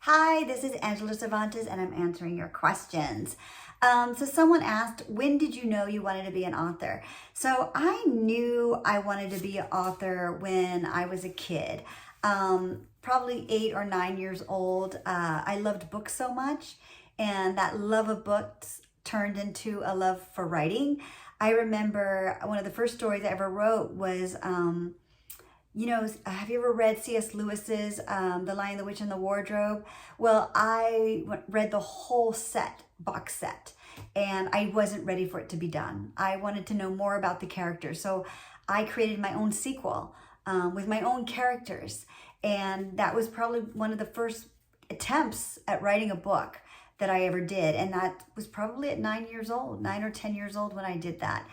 Hi, this is Angela Cervantes and I'm answering your questions. So someone asked, when did you know you wanted to be an author? So I knew I wanted to be an author when I was a kid, probably 8 or 9 years old. I loved books so much, and that love of books turned into a love for writing. I remember one of the first stories I ever wrote was have you ever read C.S. Lewis's The Lion, the Witch, and the Wardrobe? Well, I read the whole box set, and I wasn't ready for it to be done. I wanted to know more about the characters, so I created my own sequel with my own characters, and that was probably one of the first attempts at writing a book that I ever did, and that was probably at 9 or 10 years old when I did that.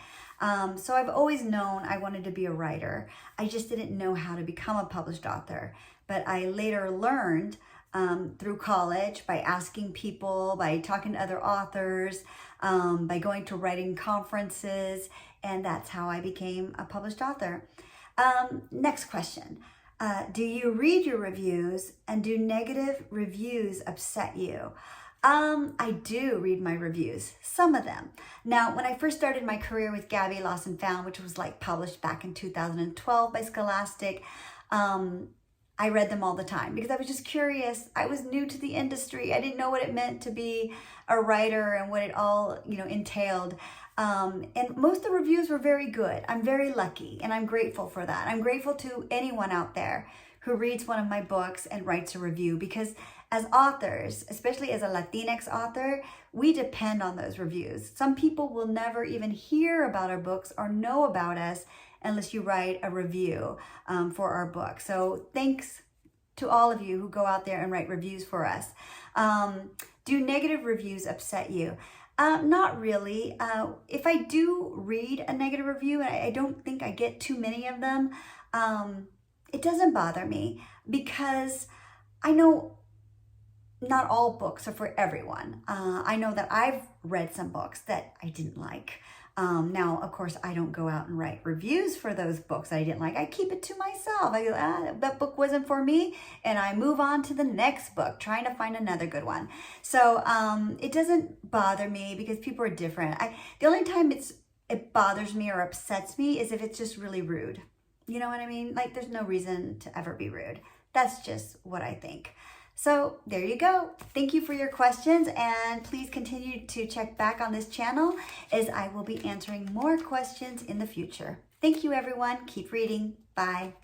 So I've always known I wanted to be a writer. I just didn't know how to become a published author. But I later learned through college, by asking people, by talking to other authors, by going to writing conferences, and that's how I became a published author. Next question. Do you read your reviews, and do negative reviews upset you? I do read my reviews, some of them. Now, when I first started my career with Gaby Lost and Found, which was published back in 2012 by Scholastic, I read them all the time because I was just curious. I was new to the industry. I didn't know what it meant to be a writer and what it all, entailed. And most of the reviews were very good. I'm very lucky, and I'm grateful for that. I'm grateful to anyone out there who reads one of my books and writes a review, because as authors, especially as a Latinx author, we depend on those reviews. Some people will never even hear about our books or know about us unless you write a review for our book. So thanks to all of you who go out there and write reviews for us. Do negative reviews upset you? Not really. If I do read a negative review, and I don't think I get too many of them, it doesn't bother me, because I know not all books are for everyone. I know that I've read some books that I didn't like. Now, of course, I don't go out and write reviews for those books I didn't like. I keep it to myself. I go, that book wasn't for me, and I move on to the next book, trying to find another good one. So it doesn't bother me, because people are different. The only time it bothers me or upsets me is if it's just really rude. You know what I mean? There's no reason to ever be rude. That's just what I think. So there you go. Thank you for your questions, and please continue to check back on this channel as I will be answering more questions in the future. Thank you, everyone. Keep reading. Bye.